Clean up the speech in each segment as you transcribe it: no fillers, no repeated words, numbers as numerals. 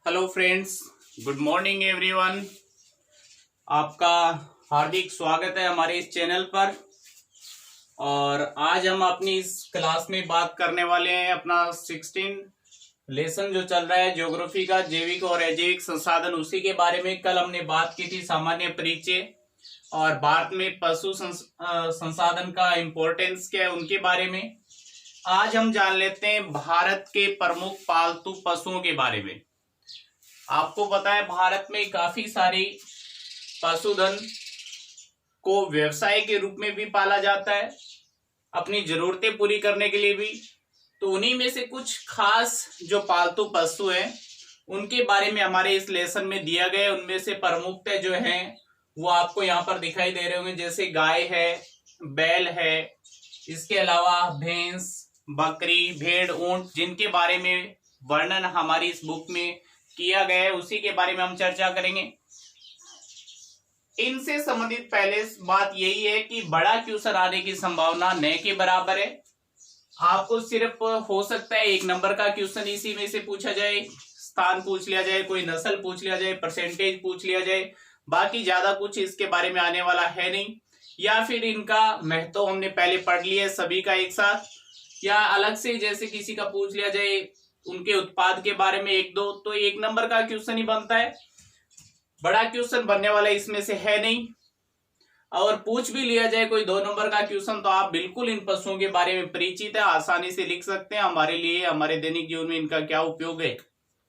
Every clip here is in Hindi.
Hello friends, good morning everyone. आपका हार्दिक स्वागत है हमारे इस चैनल पर। और आज हम अपनी इस क्लास में बात करने वाले हैं अपना 16 लेसन जो चल रहा है ज्योग्राफी का, जैविक और अजैविक संसाधन, उसी के बारे में। कल हमने बात की थी सामान्य परिचय और भारत में पशु संसाधन का इम्पोर्टेंस क्या है उनके बारे में। आज हम जान लेते हैं भारत के प्रमुख पालतू पशुओं के बारे में। आपको पता है भारत में काफी सारी पशुधन को व्यवसाय के रूप में भी पाला जाता है, अपनी जरूरतें पूरी करने के लिए भी। तो उन्हीं में से कुछ खास जो पालतू पशु हैं उनके बारे में हमारे इस लेसन में दिया गया है। उनमें से प्रमुखतः जो हैं वो आपको यहाँ पर दिखाई दे रहे होंगे, जैसे गाय है, बैल है, इसके अलावा भैंस, बकरी, भेड़, ऊंट, जिनके बारे में वर्णन हमारी इस बुक में किया गया है, उसी के बारे में हम चर्चा करेंगे। इनसे संबंधित पहले बात यही है कि बड़ा क्वेश्चन आने की संभावना न के बराबर है। आपको सिर्फ हो सकता है 1 नंबर का क्वेश्चन इसी में से पूछा जाए, स्थान पूछ लिया जाए, कोई नस्ल पूछ लिया जाए, परसेंटेज पूछ लिया जाए, बाकी ज्यादा कुछ इसके बारे में आने वाला है नहीं। या फिर इनका महत्व हमने पहले पढ़ लिया है सभी का एक साथ, या अलग से जैसे किसी का पूछ लिया जाए उनके उत्पाद के बारे में 1-2, तो 1 नंबर का क्वेश्चन ही बनता है। बड़ा क्वेश्चन बनने वाला इसमें से है नहीं। और पूछ भी लिया जाए कोई 2 नंबर का क्वेश्चन तो आप बिल्कुल इन पशुओं के बारे में परिचित है, आसानी से लिख सकते हैं। हमारे लिए, हमारे दैनिक जीवन में इनका क्या उपयोग है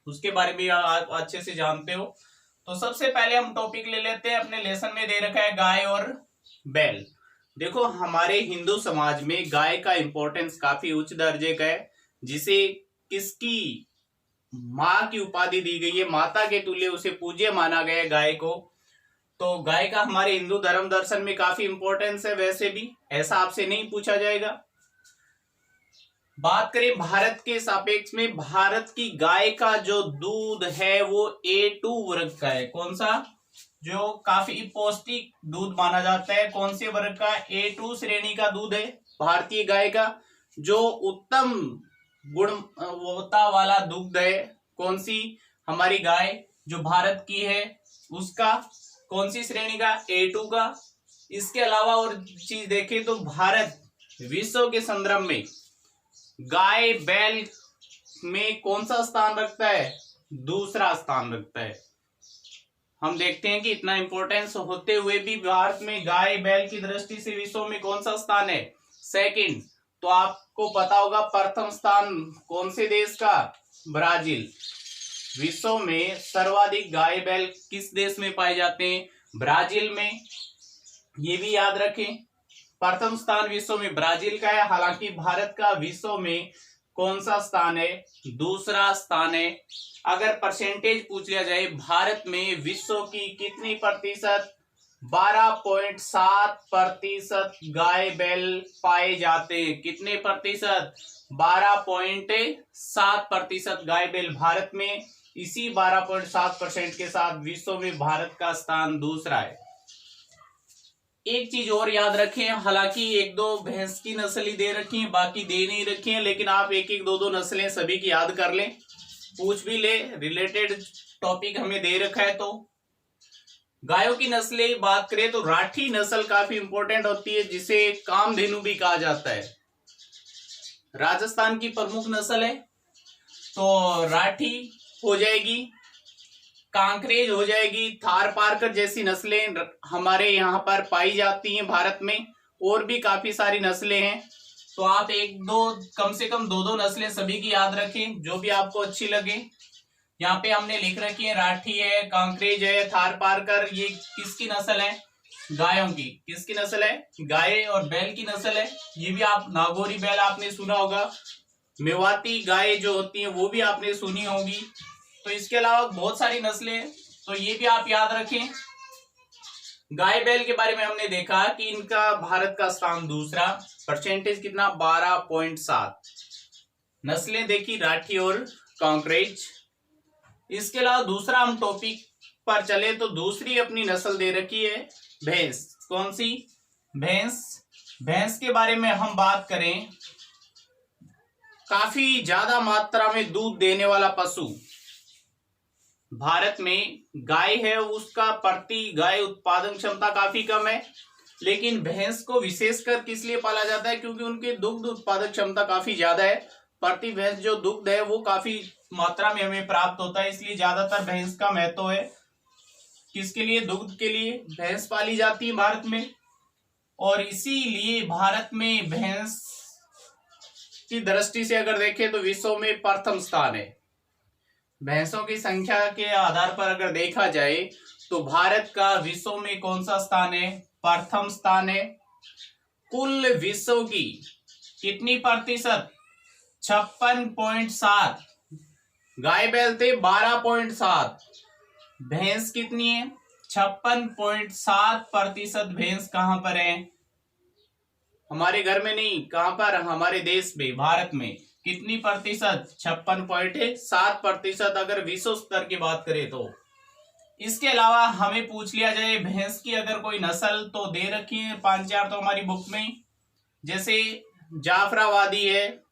उसके बारे में आप अच्छे से जानते हो। तो सबसे पहले हम टॉपिक ले लेते हैं, अपने लेसन में दे रखा है गाय और बैल। देखो, हमारे हिंदू समाज में गाय का इंपॉर्टेंस काफी उच्च दर्जे का है, जिसे किसकी माँ की उपाधि दी गई है, माता के तुल्य उसे पूज्य माना गया है गाय को। तो गाय का हमारे हिंदू धर्म दर्शन में काफी इंपॉर्टेंस है। वैसे भी ऐसा आपसे नहीं पूछा जाएगा। बात करें भारत के सापेक्ष में, भारत की गाय का जो दूध है वो A2 वर्ग का है। कौन सा? जो काफी पौष्टिक दूध माना जाता है। कौन से वर्ग का? A2 श्रेणी का दूध है भारतीय गाय का, जो उत्तम गुणवत्ता वाला दुग्ध है। कौन सी? हमारी गाय जो भारत की है उसका कौन सी श्रेणी का? A2 का। इसके अलावा और चीज देखें तो भारत विश्व के संदर्भ में गाय बैल में कौन सा स्थान रखता है? दूसरा स्थान रखता है। हम देखते हैं कि इतना इंपॉर्टेंस होते हुए भी भारत में गाय बैल की दृष्टि से विश्व में कौन सा स्थान है? सेकंड। तो आपको पता होगा प्रथम स्थान कौन से देश का? ब्राजील। विश्व में सर्वाधिक गाय बैल किस देश में पाए जाते हैं? ब्राजील में। ये भी याद रखें, प्रथम स्थान विश्व में ब्राजील का है। हालांकि भारत का विश्व में कौन सा स्थान है? दूसरा स्थान है। अगर परसेंटेज पूछ लिया जाए, भारत में विश्व की कितनी प्रतिशत? 12.7% गाय बैल पाए जाते हैं। कितने प्रतिशत? 12.7% गाय बैल भारत में। इसी 12.7% के साथ विश्व में भारत का स्थान दूसरा है। एक चीज और याद रखें, हालांकि 1-2 भैंस की नस्ल ही दे रखी है, बाकी दे नहीं रखी है, लेकिन आप 1-1, 2-2 नस्लें सभी की याद कर लें, पूछ भी ले, रिलेटेड टॉपिक हमें दे रखा है। तो गायों की नस्लें बात करें तो राठी नस्ल काफी इंपॉर्टेंट होती है, जिसे कामधेनु भी कहा जाता है। राजस्थान की प्रमुख नस्ल है। तो राठी हो जाएगी, कांकरेज हो जाएगी, थार पारकर जैसी नस्लें हमारे यहाँ पर पाई जाती हैं भारत में। और भी काफी सारी नस्लें हैं। तो आप 1-2, कम से कम 2-2 नस्लें सभी की याद रखें, जो भी आपको अच्छी लगे। यहाँ पे हमने लिख रखी है, राठी है, कांकरेज है, थार पारकर। ये किसकी नस्ल है? गायों की। किसकी नस्ल है? गाय और बैल की नस्ल है। ये भी आप, नागौरी बैल आपने सुना होगा, मेवाती गाय जो होती है वो भी आपने सुनी होगी। तो इसके अलावा बहुत सारी नस्लें हैं, तो ये भी आप याद रखें। गाय बैल के बारे में हमने देखा कि इनका भारत का स्थान दूसरा। परसेंटेज कितना? 12.7। नस्लें देखी, राठी और कांकरेज। इसके अलावा दूसरा हम टॉपिक पर चले तो दूसरी अपनी नस्ल दे रखी है भैंस। कौन सी? भैंस। भैंस के बारे में हम बात करें, काफी ज्यादा मात्रा में दूध देने वाला पशु। भारत में गाय है उसका प्रति गाय उत्पादन क्षमता काफी कम है, लेकिन भैंस को विशेषकर किस लिए पाला जाता है, क्योंकि उनकी दुग्ध उत्पादक क्षमता काफी ज्यादा है। प्रति भैंस जो दुग्ध है वो काफी मात्रा में हमें प्राप्त होता है, इसलिए ज्यादातर भैंस का महत्व है। किसके लिए? दुग्ध के लिए भैंस पाली जाती है भारत में, और इसीलिए भारत में भैंस की दृष्टि से अगर देखें तो विश्व में प्रथम स्थान है। भैंसों की संख्या के आधार पर अगर देखा जाए तो भारत का विश्व में कौन सा स्थान है? प्रथम स्थान है। कुल विश्व की कितनी प्रतिशत? 56.7। गाय बैल थे 12.7, भैंस कितनी है? 56.7% भैंस कहां पर है? हमारे घर में नहीं, कहां पर? हमारे देश में, भारत में। कितनी प्रतिशत? 56.7% अगर विश्व स्तर की बात करें तो। इसके अलावा हमें पूछ लिया जाए भैंस की अगर कोई नस्ल, तो दे रखी है 5-4 तो हमारी बुक में, जैसे जाफराबादी है,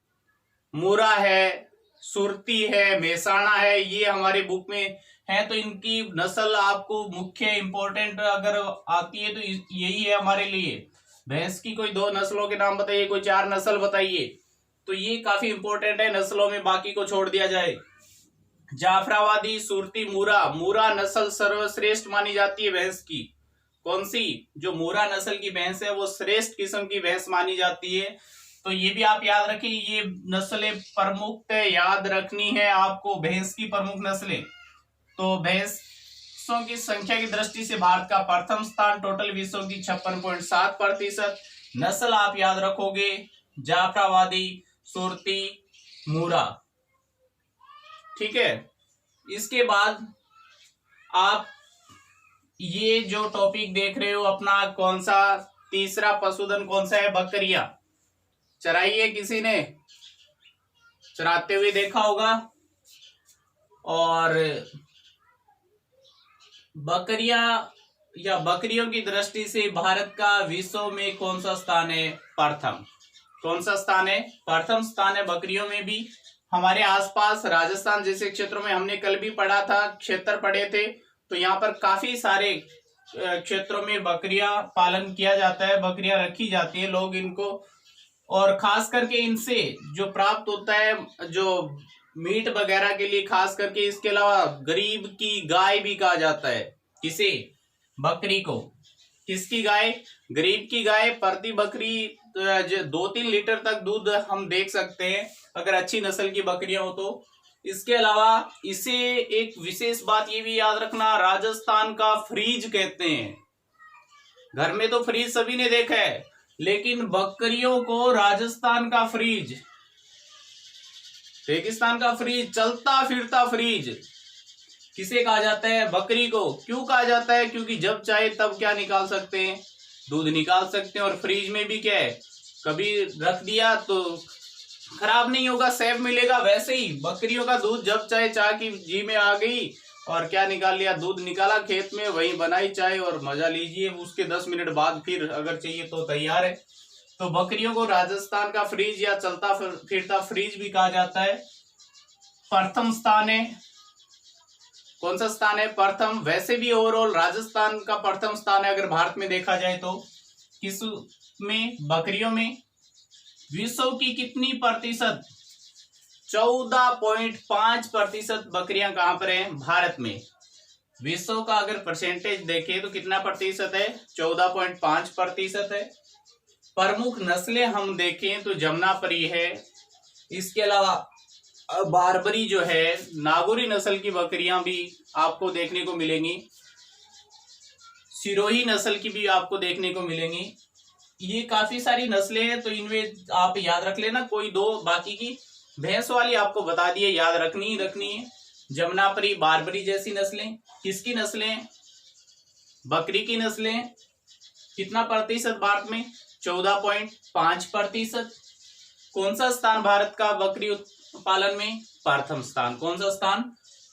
मुरा है, सुरती है, मेहसाणा है, ये हमारे बुक में है। तो इनकी नस्ल आपको मुख्य इंपॉर्टेंट अगर आती है तो यही है हमारे लिए। भैंस की कोई 2 नस्लों के नाम बताइए, कोई 4 नस्ल बताइए, तो ये काफी इंपॉर्टेंट है नस्लों में, बाकी को छोड़ दिया जाए। जाफराबादी, सुरती, मुरा। मुरा नस्ल सर्वश्रेष्ठ मानी जाती है भैंस की। कौन सी? जो मुरा नस्ल की भैंस है वो श्रेष्ठ किस्म की भैंस मानी जाती है। तो ये भी आप याद रखिए, ये नस्लें प्रमुख याद रखनी है आपको, भैंस की प्रमुख नस्लें। तो भैंसों की संख्या की दृष्टि से भारत का प्रथम स्थान, टोटल विश्व की 56.7%। नस्ल आप याद रखोगे जाफराबादी, सुरती, मुरा। ठीक है। इसके बाद आप ये जो टॉपिक देख रहे हो अपना, कौन सा तीसरा पशुधन कौन सा है? बकरियां। चराई है किसी ने? चराते हुए देखा होगा। और बकरियां या बकरियों की दृष्टि से भारत का विश्व में कौन सा स्थान है? प्रथम। कौन सा स्थान है? प्रथम स्थान है बकरियों में भी। हमारे आसपास राजस्थान जैसे क्षेत्रों में, हमने कल भी पढ़ा था, क्षेत्र पढ़े थे, तो यहाँ पर काफी सारे क्षेत्रों में बकरियां पालन किया जाता है, बकरियां रखी जाती है, लोग इनको, और खास करके इनसे जो प्राप्त होता है जो मीट वगैरह के लिए खास करके। इसके अलावा गरीब की गाय भी कहा जाता है। किसे? बकरी को। किसकी गाय? गरीब की गाय। प्रति बकरी 2-3 लीटर तक दूध हम देख सकते हैं अगर अच्छी नस्ल की बकरियां हो तो। इसके अलावा इसे एक विशेष बात ये भी याद रखना, राजस्थान का फ्रीज कहते हैं। घर में तो फ्रीज सभी ने देखा है, लेकिन बकरियों को राजस्थान का फ्रीज, रेगिस्तान का फ्रीज, चलता फिरता फ्रीज किसे कहा जाता है? बकरी को। क्यों कहा जाता है? क्योंकि जब चाहे तब क्या निकाल सकते हैं? दूध निकाल सकते हैं। और फ्रीज में भी क्या है, कभी रख दिया तो खराब नहीं होगा, सेफ मिलेगा। वैसे ही बकरियों का दूध जब चाहे, चाय की जी में आ गई और क्या निकाल लिया, दूध निकाला खेत में, वहीं बनाई चाय और मजा लीजिए। उसके 10 मिनट बाद फिर अगर चाहिए तो तैयार है। तो बकरियों को राजस्थान का फ्रीज या चलता फिरता फ्रीज भी कहा जाता है। प्रथम स्थान है। कौन सा स्थान है? प्रथम। वैसे भी ओवरऑल राजस्थान का प्रथम स्थान है अगर भारत में देखा जाए तो। किस में? बकरियों में। विश्व की कितनी प्रतिशत? 14.5% बकरियां कहां पर हैं? भारत में। विश्व का अगर परसेंटेज देखें तो कितना प्रतिशत है? 14.5% है। प्रमुख नस्लें हम देखें तो जमुनापरी है। इसके अलावा बारबरी जो है, नागौरी नस्ल की बकरियां भी आपको देखने को मिलेंगी। सिरोही नस्ल की भी आपको देखने को मिलेंगी। ये काफी सारी नस्लें हैं, तो इनमें आप याद रख लेना कोई 2, बाकी की भैंस वाली आपको बता दिए, याद रखनी ही रखनी है। जमुनापरी, बारबरी जैसी नस्लें। किसकी नस्लें? बकरी की नस्लें। कितना प्रतिशत भारत में? 14.5%। कौन सा स्थान भारत का बकरी पालन में? प्रथम स्थान। कौन सा स्थान?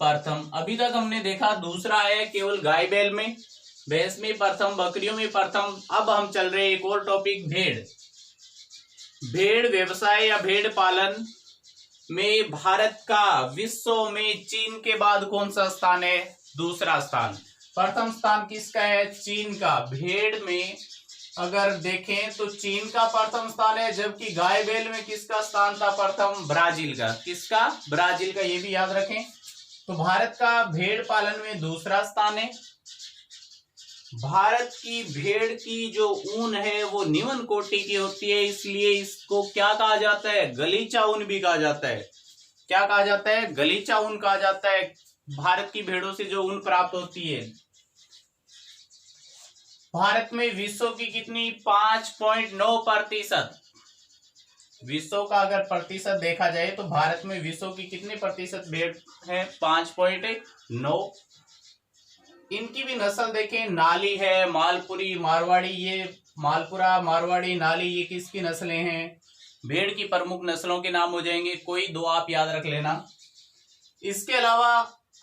प्रथम। अभी तक हमने देखा दूसरा है केवल गाय बैल में, भैंस में प्रथम, बकरियों में प्रथम। अब हम चल रहे एक और टॉपिक, भेड़। भेड़ व्यवसाय या भेड़ पालन में भारत का विश्व में चीन के बाद कौन सा स्थान है? दूसरा स्थान। प्रथम स्थान किसका है? चीन का। भेड़ में अगर देखें तो चीन का प्रथम स्थान है, जबकि गाय बैल में किसका स्थान था प्रथम? ब्राजील का। किसका? ब्राजील का, ये भी याद रखें। तो भारत का भेड़ पालन में दूसरा स्थान है। भारत की भेड़ की जो ऊन है वो निम्न कोटि की होती है, इसलिए इसको क्या कहा जाता है? गलीचा ऊन भी कहा जाता है। क्या कहा जाता है? गलीचा ऊन कहा जाता है। भारत की भेड़ों से जो ऊन प्राप्त होती है। भारत में विश्व की कितनी? 5.9%। विश्व का अगर प्रतिशत देखा जाए तो भारत में विश्व की कितने प्रतिशत भेड़ है? 5.9। इनकी भी नस्ल देखें, नाली है, मालपुरी, मारवाड़ी। ये मालपुरा, मारवाड़ी, नाली, ये किसकी नस्लें हैं? भेड़ की प्रमुख नस्लों के नाम हो जाएंगे। कोई दो आप याद रख लेना। इसके अलावा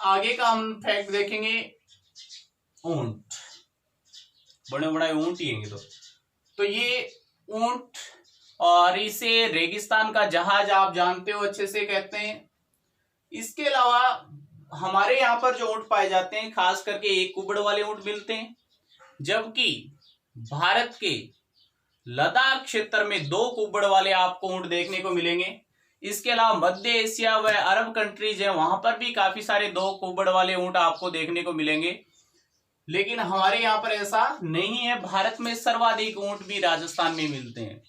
आगे का हम फैक्ट देखेंगे, ऊंट। बड़े बड़े ऊंट ही हैं तो ये ऊंट, और इसे रेगिस्तान का जहाज आप जानते हो अच्छे से कहते हैं। इसके अलावा हमारे यहाँ पर जो ऊंट पाए जाते हैं, खास करके एक कुबड़ वाले ऊंट मिलते हैं, जबकि भारत के लद्दाख क्षेत्र में 2 कुबड़ वाले आपको ऊंट देखने को मिलेंगे। इसके अलावा मध्य एशिया व अरब कंट्रीज है, वहां पर भी काफी सारे 2 कुबड़ वाले ऊंट आपको देखने को मिलेंगे, लेकिन हमारे यहाँ पर ऐसा नहीं है। भारत में सर्वाधिक ऊंट भी राजस्थान में मिलते हैं।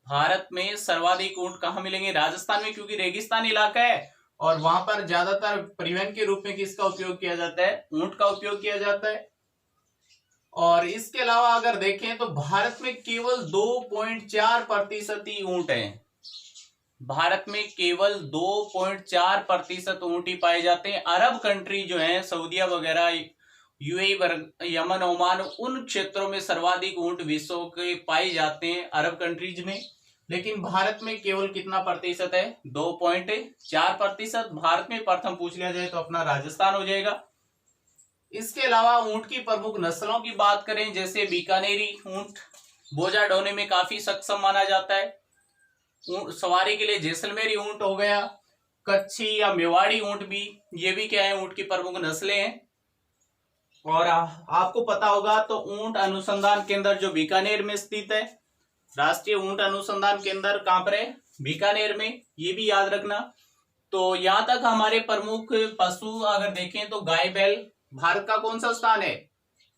भारत में सर्वाधिक ऊंट कहाँ मिलेंगे? राजस्थान में, क्योंकि रेगिस्तान इलाका है और वहां पर ज्यादातर परिवहन के रूप में किसका उपयोग किया जाता है? ऊंट का उपयोग किया जाता है। और इसके अलावा अगर देखें तो भारत में केवल 2.4% ही ऊंट है। भारत में केवल 2.4% ऊंट ही पाए जाते हैं। अरब कंट्री जो है, सऊदीया वगैरह, यूएई, यमन, ओमान, उन क्षेत्रों में सर्वाधिक ऊंट विश्व के पाए जाते हैं, अरब कंट्रीज में। लेकिन भारत में केवल कितना प्रतिशत है? 2.4%। भारत में प्रथम पूछ लिया जाए तो अपना राजस्थान हो जाएगा। इसके अलावा ऊंट की प्रमुख नस्लों की बात करें, जैसे बीकानेरी ऊंट बोझा ढोने में काफी सक्षम माना जाता है। सवारी के लिए जैसलमेरी ऊंट हो गया, कच्छी या मेवाड़ी ऊंट भी, ये भी क्या है? ऊंट की प्रमुख नस्लें हैं। और आपको पता होगा तो ऊंट अनुसंधान केंद्र जो बीकानेर में स्थित है, राष्ट्रीय ऊंट अनुसंधान केंद्र कहां पर है? बीकानेर में, ये भी याद रखना। तो यहां तक हमारे प्रमुख पशु अगर देखें तो गाय बैल। भारत का कौन सा स्थान है?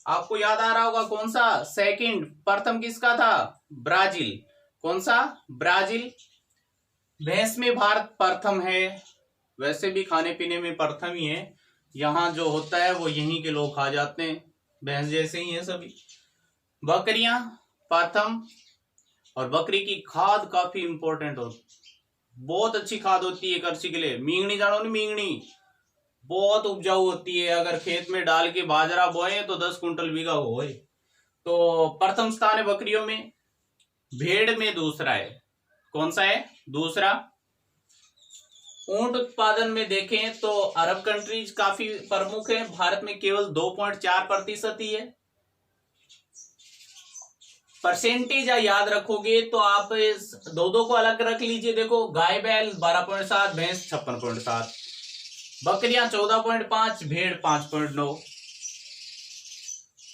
आपको याद आ रहा होगा कौन सा? सेकंड। प्रथम किसका था? ब्राजील। कौन सा? ब्राजील। भैंस में भारत प्रथम है, वैसे भी खाने पीने में प्रथम ही है। यहाँ जो होता है वो यहीं के लोग खा जाते हैं, भैंस जैसे ही है सभी। बकरियां प्रथम, और बकरी की खाद काफी इंपॉर्टेंट होती, बहुत अच्छी खाद होती है कृषि के लिए। मींगनी जानो नहीं? मींगनी बहुत उपजाऊ होती है, अगर खेत में डाल के बाजरा बोए तो 10 कुंटल बीघा होए। तो प्रथम स्थान है बकरियों में। भेड़ में दूसरा है। कौन सा है? दूसरा। ऊंट उत्पादन में देखें तो अरब कंट्रीज काफी प्रमुख है। भारत में केवल 2.4% ही है। परसेंटेज याद रखोगे तो आप इस दो को अलग रख लीजिए। देखो, गाय बैल 12.7, भैंस 56.7, बकरियां 14.5, भेड़ 5.9,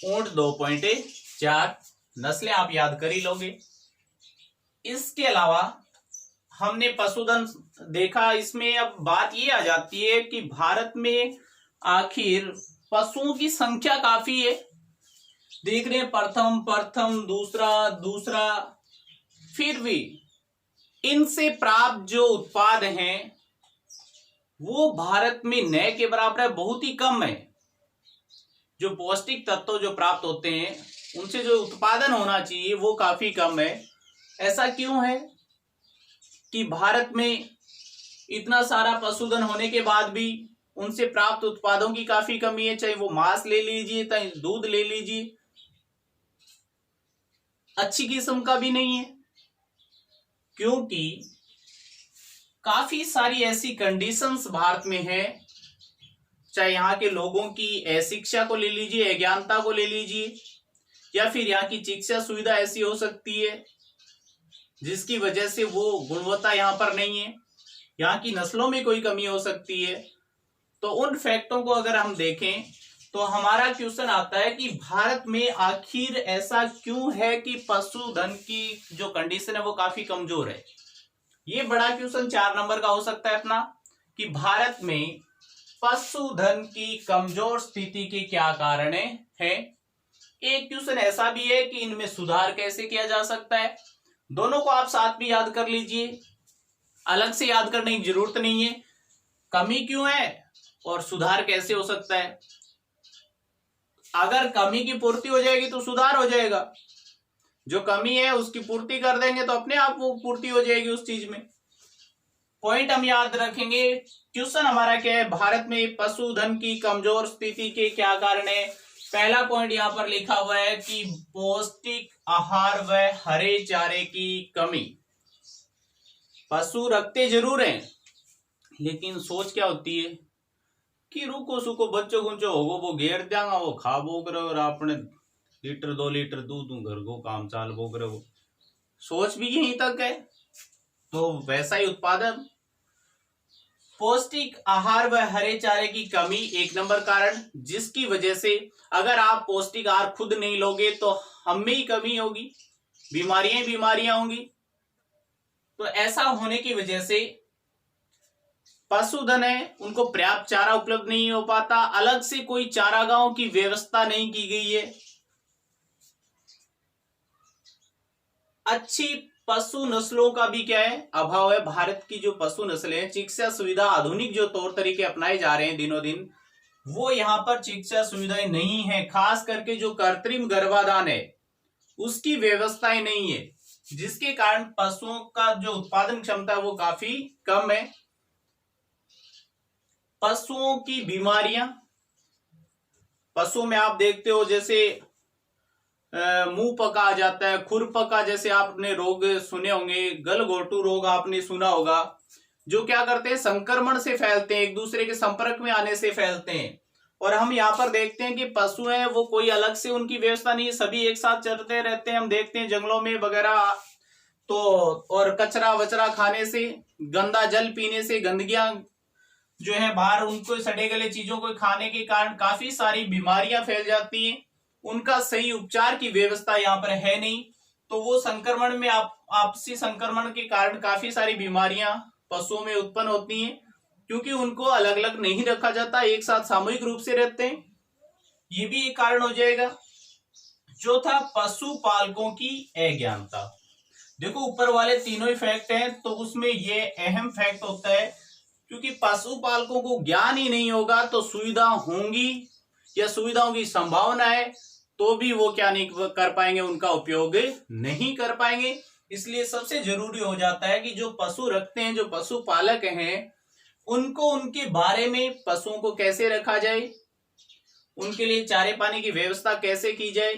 ऊंट 2.4। नस्लें आप याद कर ही लोगे। इसके अलावा हमने पशुधन देखा। इसमें अब बात ये आ जाती है कि भारत में आखिर पशुओं की संख्या काफी है। देख रहे हैं, प्रथम, दूसरा, फिर भी इनसे प्राप्त जो उत्पाद हैं वो भारत में न के बराबर है, बहुत ही कम है। जो पौष्टिक तत्व जो प्राप्त होते हैं उनसे जो उत्पादन होना चाहिए वो काफी कम है। ऐसा क्यों है कि भारत में इतना सारा पशुधन होने के बाद भी उनसे प्राप्त उत्पादों की काफी कमी है? चाहे वो मांस ले लीजिए, चाहे दूध ले लीजिए, अच्छी किस्म का भी नहीं है। क्योंकि काफी सारी ऐसी कंडीशंस भारत में है, चाहे यहाँ के लोगों की अशिक्षा को ले लीजिए, अज्ञानता को ले लीजिए, या फिर यहाँ की चिकित्सा सुविधा ऐसी हो सकती है जिसकी वजह से वो गुणवत्ता यहाँ पर नहीं है, यहाँ की नस्लों में कोई कमी हो सकती है। तो उन फैक्टों को अगर हम देखें तो हमारा क्वेश्चन आता है कि भारत में आखिर ऐसा क्यों है कि पशुधन की जो कंडीशन है वो काफी कमजोर है। ये बड़ा क्वेश्चन 4 नंबर का हो सकता है अपना, कि भारत में पशुधन की कमजोर स्थिति के क्या कारण है। एक क्वेश्चन ऐसा भी है कि इनमें सुधार कैसे किया जा सकता है। दोनों को आप साथ में याद कर लीजिए, अलग से याद करने की जरूरत नहीं है। कमी क्यों है और सुधार कैसे हो सकता है। अगर कमी की पूर्ति हो जाएगी तो सुधार हो जाएगा, जो कमी है उसकी पूर्ति कर देंगे तो अपने आप वो पूर्ति हो जाएगी उस चीज में। पॉइंट हम याद रखेंगे। क्वेश्चन हमारा क्या है, भारत में पशुधन की कमजोर स्थिति के क्या कारण है। पहला पॉइंट यहां पर लिखा हुआ है कि पौष्टिक आहार व हरे चारे की कमी। पशु रखते जरूर हैं लेकिन सोच क्या होती है कि रुको सुको बच्चों गुंचो होगो वो घेर देंगा वो खा बोग रहे और आपने लीटर 2 लीटर दूध घर को काम चाल बोग रहे हो। सोच भी यहीं तक है, तो वैसा ही उत्पादन। पौष्टिक आहार व हरे चारे की कमी 1 नंबर कारण, जिसकी वजह से अगर आप पौष्टिक आहार खुद नहीं लोगे तो हम में ही कमी होगी, बीमारियां होंगी। तो ऐसा होने की वजह से पशुधन है उनको पर्याप्त चारा उपलब्ध नहीं हो पाता, अलग से कोई चारागाहों की व्यवस्था नहीं की गई है। अच्छी पशु नस्लों का भी क्या है, अभाव है। भारत की जो पशु नस्लें हैं, चिकित्सा सुविधा आधुनिक जो तौर तरीके अपनाए जा रहे हैं दिनों दिन, वो यहाँ पर चिकित्सा सुविधाएं नहीं है। खास करके जो कृत्रिम गर्भाधान है उसकी व्यवस्थाएं नहीं है, जिसके कारण पशुओं का जो उत्पादन क्षमता है वो काफी कम है। पशुओं की बीमारियां, पशुओं में आप देखते हो जैसे मुंह पका आ जाता है, खुर पका जैसे आपने रोग सुने होंगे, गलघोटू रोग आपने सुना होगा, जो क्या करते हैं संक्रमण से फैलते हैं, एक दूसरे के संपर्क में आने से फैलते हैं। और हम यहाँ पर देखते हैं कि पशु हैं वो कोई अलग से उनकी व्यवस्था नहीं है, सभी एक साथ चलते रहते हैं। हम देखते हैं जंगलों में वगैरह तो, और कचरा वचरा खाने से, गंदा जल पीने से, गंदगियां जो है बाहर उनको सड़े गले चीजों को खाने के कारण काफी सारी बीमारियां फैल जाती हैं। उनका सही उपचार की व्यवस्था यहाँ पर है नहीं, तो वो संक्रमण में आपसी संक्रमण के कारण काफी सारी बीमारियां पशुओं में उत्पन्न होती हैं, क्योंकि उनको अलग अलग नहीं रखा जाता, एक साथ सामूहिक रूप से रहते हैं। ये भी एक कारण हो जाएगा। चौथा, पशुपालकों की अज्ञानता। देखो ऊपर वाले तीनों ही फैक्ट हैं, तो उसमें ये अहम फैक्ट होता है, क्योंकि पशुपालकों को ज्ञान ही नहीं होगा तो सुविधा होंगी या सुविधाओं की संभावना है तो भी वो क्या नहीं कर पाएंगे, उनका उपयोग नहीं कर पाएंगे। इसलिए सबसे जरूरी हो जाता है कि जो पशु रखते हैं, जो पशुपालक हैं, उनको उनके बारे में, पशुओं को कैसे रखा जाए, उनके लिए चारे पानी की व्यवस्था कैसे की जाए,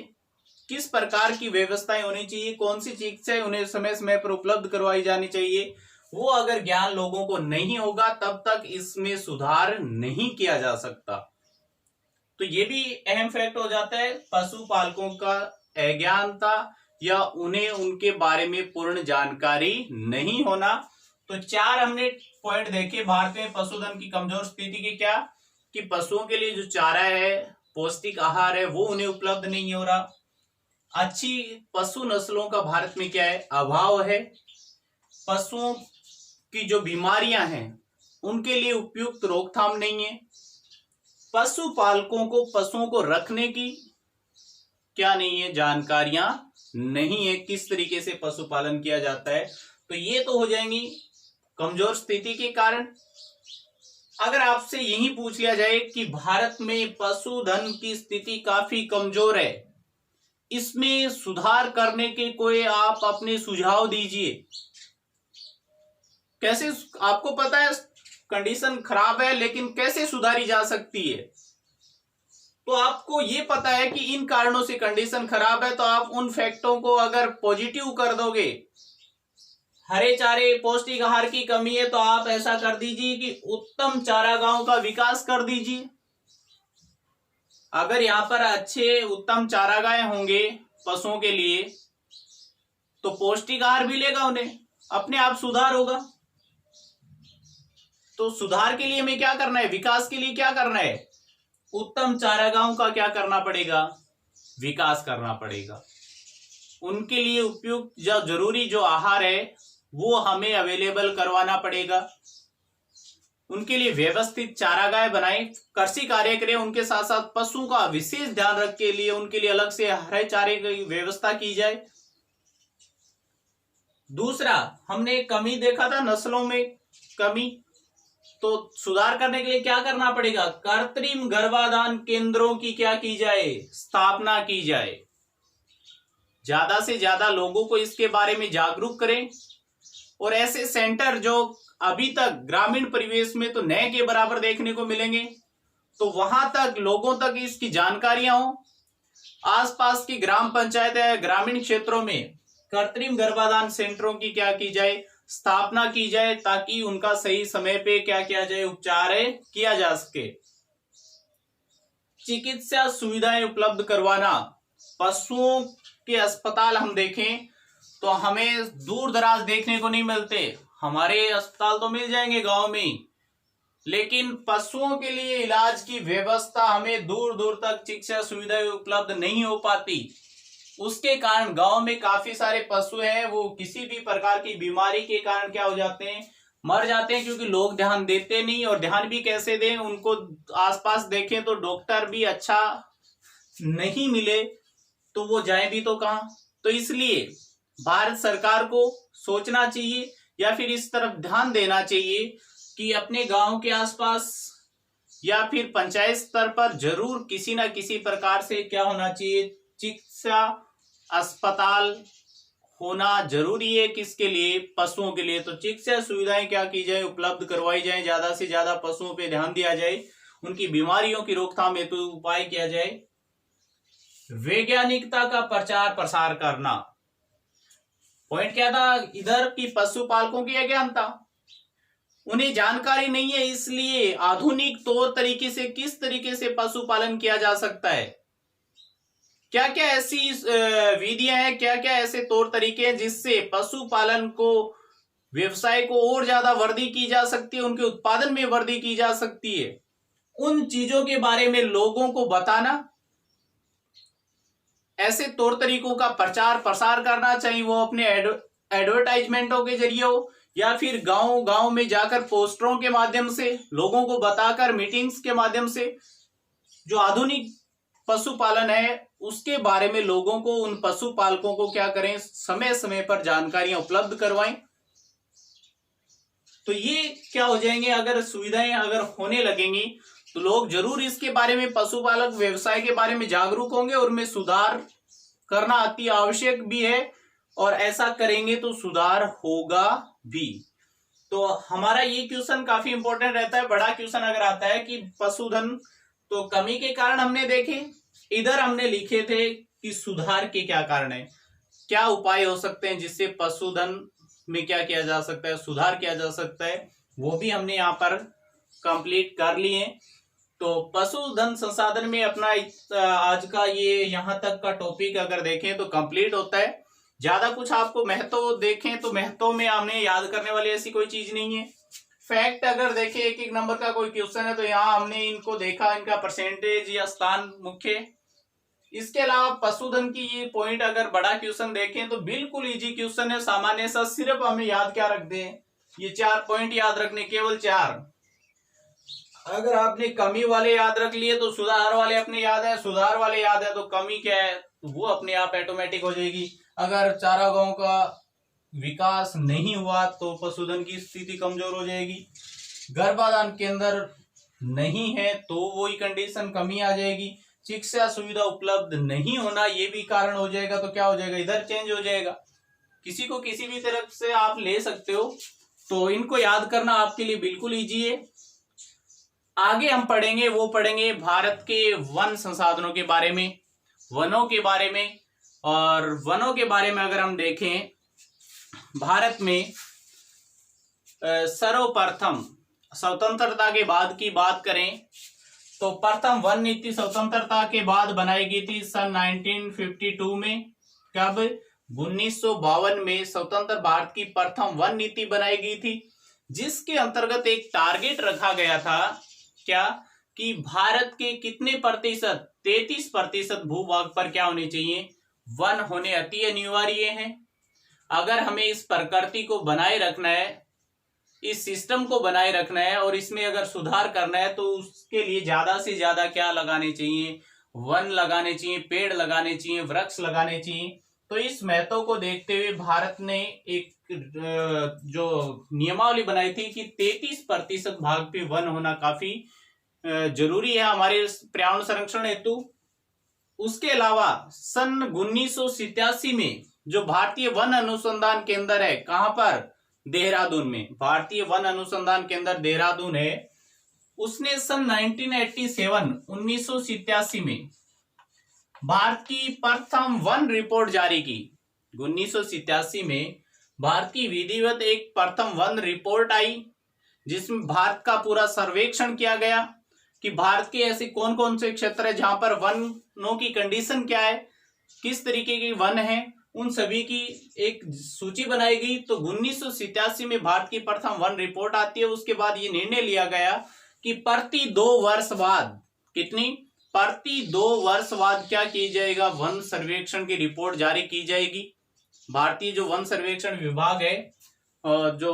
किस प्रकार की व्यवस्थाएं होनी चाहिए, कौन सी चिकित्साएं उन्हें समय समय पर उपलब्ध करवाई जानी चाहिए, वो अगर ज्ञान लोगों को नहीं होगा तब तक इसमें सुधार नहीं किया जा सकता। तो ये भी अहम फैक्ट हो जाता है, पशुपालकों का अज्ञानता या उन्हें उनके बारे में पूर्ण जानकारी नहीं होना। तो 4 हमने पॉइंट देखे भारत में पशुधन की कमजोर स्थिति के, क्या कि पशुओं के लिए जो चारा है, पौष्टिक आहार है, वो उन्हें उपलब्ध नहीं हो रहा। अच्छी पशु नस्लों का भारत में क्या है, अभाव है। पशुओं की जो बीमारियां हैं उनके लिए उपयुक्त रोकथाम नहीं है। पशुपालकों को पशुओं को रखने की क्या नहीं है, जानकारियां नहीं है, किस तरीके से पशुपालन किया जाता है। तो ये तो हो जाएंगी कमजोर स्थिति के कारण। अगर आपसे यही पूछ लिया जाए कि भारत में पशुधन की स्थिति काफी कमजोर है, इसमें सुधार करने के कोई आप अपने सुझाव दीजिए। कैसे, आपको पता है कंडीशन खराब है लेकिन कैसे सुधारी जा सकती है, तो आपको ये पता है कि इन कारणों से कंडीशन खराब है, तो आप उन फैक्टों को अगर पॉजिटिव कर दोगे, हरे चारे पौष्टिक आहार की कमी है तो आप ऐसा कर दीजिए कि उत्तम चारागाहों का विकास कर दीजिए। अगर यहाँ पर अच्छे उत्तम चारागाह होंगे पशुओं के लिए तो पौष्टिक आहार मिलेगा उन्हें, अपने आप सुधार होगा। तो सुधार के लिए हमें क्या करना है, विकास के लिए क्या करना है, उत्तम चारागाहों का क्या करना पड़ेगा, विकास करना पड़ेगा। उनके लिए उपयुक्त जो जरूरी जो आहार है वो हमें अवेलेबल करवाना पड़ेगा। उनके लिए व्यवस्थित चारागाह बनाए, कृषि कार्य करें, उनके साथ साथ पशुओं का विशेष ध्यान रख के लिए उनके लिए अलग से हरे चारे की व्यवस्था की जाए। दूसरा, हमने कमी देखा था नस्लों में कमी, तो सुधार करने के लिए क्या करना पड़ेगा, कृत्रिम गर्भाधान केंद्रों की क्या की जाए, स्थापना की जाए। ज्यादा से ज्यादा लोगों को इसके बारे में जागरूक करें और ऐसे सेंटर जो अभी तक ग्रामीण परिवेश में तो नए के बराबर देखने को मिलेंगे, तो वहां तक लोगों तक इसकी जानकारियां हो। आसपास की ग्राम पंचायत या ग्रामीण क्षेत्रों में कृत्रिम गर्भाधान सेंटरों की क्या की जाए, स्थापना की जाए, ताकि उनका सही समय पे क्या किया जाए, उपचार किया जा सके। चिकित्सा सुविधाएं उपलब्ध करवाना, पशुओं के अस्पताल हम देखें तो हमें दूर दराज देखने को नहीं मिलते। हमारे अस्पताल तो मिल जाएंगे गांव में, लेकिन पशुओं के लिए इलाज की व्यवस्था हमें दूर दूर तक चिकित्सा सुविधाएं उपलब्ध नहीं हो पाती। उसके कारण गांव में काफी सारे पशु हैं, वो किसी भी प्रकार की बीमारी के कारण क्या हो जाते हैं, मर जाते हैं, क्योंकि लोग ध्यान देते नहीं। और ध्यान भी कैसे दें, उनको आसपास देखें तो डॉक्टर भी अच्छा नहीं मिले तो वो जाए भी तो कहां। तो इसलिए भारत सरकार को सोचना चाहिए या फिर इस तरफ ध्यान देना चाहिए कि अपने गांव के आसपास या फिर पंचायत स्तर पर जरूर किसी ना किसी प्रकार से क्या होना चाहिए, चिकित्सा अस्पताल होना जरूरी है। किसके लिए, पशुओं के लिए। तो चिकित्सा सुविधाएं क्या की जाए, उपलब्ध करवाई जाए, ज्यादा से ज्यादा पशुओं पे ध्यान दिया जाए, उनकी बीमारियों की रोकथाम हेतु उपाय किया जाए। वैज्ञानिकता का प्रचार प्रसार करना, पॉइंट क्या था इधर की पशुपालकों की अज्ञानता, उन्हें जानकारी नहीं है, इसलिए आधुनिक तौर तरीके से किस तरीके से पशुपालन किया जा सकता है, क्या क्या ऐसी विधियां हैं, क्या क्या ऐसे तौर तरीके हैं जिससे पशुपालन को, व्यवसाय को और ज्यादा वृद्धि की जा सकती है, उनके उत्पादन में वृद्धि की जा सकती है। उन चीजों के बारे में लोगों को बताना, ऐसे तौर तरीकों का प्रचार प्रसार करना, चाहिए वो अपने एडवर्टाइजमेंटों के जरिए हो या फिर गांव गांव में जाकर पोस्टरों के माध्यम से लोगों को बताकर, मीटिंग्स के माध्यम से जो आधुनिक पशुपालन है उसके बारे में लोगों को, उन पशुपालकों को क्या करें, समय समय पर जानकारियां उपलब्ध करवाएं। तो ये क्या हो जाएंगे, अगर सुविधाएं अगर होने लगेंगी तो लोग जरूर इसके बारे में, पशुपालक व्यवसाय के बारे में जागरूक होंगे और उनमें सुधार करना अति आवश्यक भी है, और ऐसा करेंगे तो सुधार होगा भी। तो हमारा ये क्वेश्चन काफी इंपॉर्टेंट रहता है। बड़ा क्वेश्चन अगर आता है कि पशुधन तो कमी के कारण हमने देखे, इधर हमने लिखे थे कि सुधार के क्या कारण है, क्या उपाय हो सकते हैं जिससे पशुधन में क्या किया जा सकता है, सुधार किया जा सकता है, वो भी हमने यहाँ पर कंप्लीट कर लिए। तो पशुधन संसाधन में अपना आज का ये यहाँ तक का टॉपिक अगर देखें तो कंप्लीट होता है। ज्यादा कुछ आपको महत्व देखें तो महत्व में हमने याद करने वाली ऐसी कोई चीज नहीं है। फैक्ट अगर देखें, एक एक नंबर का कोई क्वेश्चन है तो यहाँ हमने इनको देखा, इनका परसेंटेज या स्थान मुख्य। इसके अलावा पशुधन की ये पॉइंट अगर बड़ा क्वेश्चन देखें तो बिल्कुल इजी क्वेश्चन है, सामान्य सा। सिर्फ हमें याद क्या रख दें, ये 4 पॉइंट याद रखने, केवल 4। अगर आपने कमी वाले याद रख लिए तो सुधार वाले अपने याद है, सुधार वाले याद है तो कमी क्या है तो वो अपने आप ऑटोमेटिक हो जाएगी। अगर चारागाहों का विकास नहीं हुआ तो पशुधन की स्थिति कमजोर हो जाएगी। गर्भाधान केंद्र नहीं है तो वही कंडीशन, कमी आ जाएगी। चिकित्सा सुविधा उपलब्ध नहीं होना ये भी कारण हो जाएगा, तो क्या हो जाएगा, इधर चेंज हो जाएगा। किसी को किसी भी तरफ से आप ले सकते हो, तो इनको याद करना आपके लिए बिल्कुल इजी है। आगे हम पढ़ेंगे, वो पढ़ेंगे भारत के वन संसाधनों के बारे में, वनों के बारे में। और वनों के बारे में अगर हम देखें, भारत में सर्वप्रथम स्वतंत्रता के बाद की बात करें तो प्रथम वन नीति स्वतंत्रता के बाद बनाई गई थी सन 1952 में। कब? 1952 में स्वतंत्र भारत की प्रथम वन नीति बनाई गई थी, जिसके अंतर्गत एक टारगेट रखा गया था, क्या, कि भारत के कितने प्रतिशत, 33% भूभाग पर क्या होने चाहिए, वन होने अति अनिवार्य हैं। अगर हमें इस प्रकृति को बनाए रखना है, इस सिस्टम को बनाए रखना है और इसमें अगर सुधार करना है, तो उसके लिए ज्यादा से ज्यादा क्या लगाने चाहिए, वन लगाने चाहिए, पेड़ लगाने चाहिए, वृक्ष लगाने चाहिए। तो इस महत्व को देखते हुए भारत ने एक जो नियमावली बनाई थी कि 33% भाग पे वन होना काफी जरूरी है हमारे पर्यावरण संरक्षण हेतु। उसके अलावा सन 1987 में जो भारतीय वन अनुसंधान केंद्र है, कहां पर, देहरादून में, भारतीय वन अनुसंधान केंद्र देहरादून है, उसने सन 1987 में भारत की प्रथम वन रिपोर्ट जारी की। 1987 में भारत की विधिवत एक प्रथम वन रिपोर्ट आई, जिसमें भारत का पूरा सर्वेक्षण किया गया कि भारत के ऐसे कौन कौन से क्षेत्र है जहां पर वनों की कंडीशन क्या है, किस तरीके के वन है, उन सभी की एक सूची बनाई गई। तो 1987 में भारत की प्रथम वन रिपोर्ट आती है। उसके बाद ये निर्णय लिया गया कि प्रति 2 वर्ष बाद, कितनी, प्रति 2 वर्ष बाद क्या की जाएगा, वन सर्वेक्षण की रिपोर्ट जारी की जाएगी। भारतीय जो वन सर्वेक्षण विभाग है, जो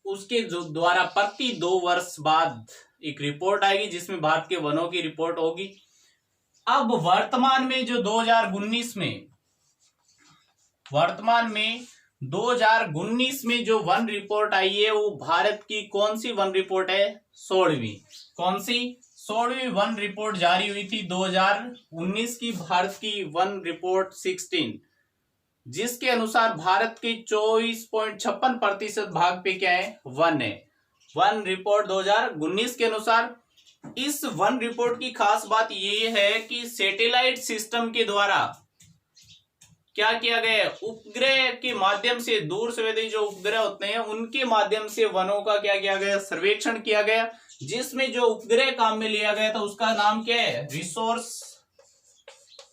उसके जो द्वारा प्रति 2 वर्ष बाद एक रिपोर्ट आएगी, जिसमें भारत के वनों की रिपोर्ट होगी। अब वर्तमान में जो 2019 में जो वन रिपोर्ट आई है, वो भारत की कौन सी वन रिपोर्ट है, 16वीं। कौन सी, 16वीं वन रिपोर्ट जारी हुई थी 2019 की, भारत की वन रिपोर्ट 16, जिसके अनुसार भारत के 24.56% भाग पे क्या है, वन है। वन रिपोर्ट 2019 के अनुसार। इस वन रिपोर्ट की खास बात ये है कि सैटेलाइट सिस्टम के द्वारा क्या किया गया है, उपग्रह के माध्यम से, दूर संवेदी जो उपग्रह होते हैं उनके माध्यम से वनों का क्या किया गया, सर्वेक्षण किया गया, जिसमें जो उपग्रह काम में लिया गया था उसका नाम क्या है, रिसोर्स,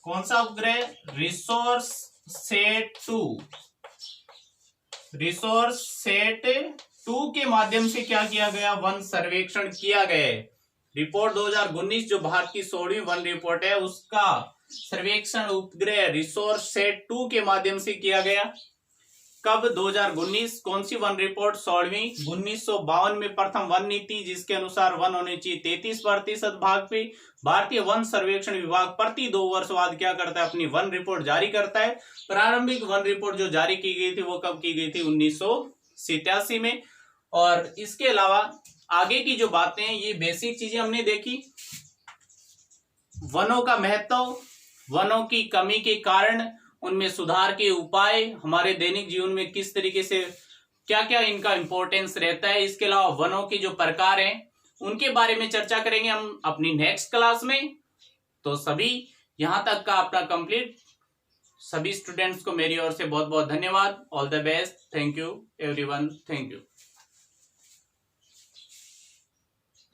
कौन सा उपग्रह, रिसोर्स सेट 2 के माध्यम से क्या किया गया, वन सर्वेक्षण किया गया है। रिपोर्ट 2019 जो भारत की 16वीं वन रिपोर्ट है, उसका सर्वेक्षण उपग्रह रिसोर्स सेट 2 के माध्यम से किया गया। कब, 2019। कौन सी वन रिपोर्ट, 16वीं। 1952 में प्रथम वन नीति, जिसके अनुसार वन होने चाहिए 33% भाग पे। भारतीय वन सर्वेक्षण विभाग प्रति 2 वर्ष बाद क्या करता है, अपनी वन रिपोर्ट जारी करता है। प्रारंभिक वन रिपोर्ट जो जारी की गई थी वो कब की गई थी, 1987 में। और इसके अलावा आगे की जो बातें हैं, ये बेसिक चीजें हमने देखी। वनों का महत्व, वनों की कमी के कारण उनमें सुधार के उपाय, हमारे दैनिक जीवन में किस तरीके से क्या क्या इनका इंपॉर्टेंस रहता है। इसके अलावा वनों के जो प्रकार हैं उनके बारे में चर्चा करेंगे हम अपनी नेक्स्ट क्लास में। तो सभी यहां तक का अपना कंप्लीट, सभी स्टूडेंट्स को मेरी ओर से बहुत बहुत धन्यवाद। All the best, thank you everyone, thank you.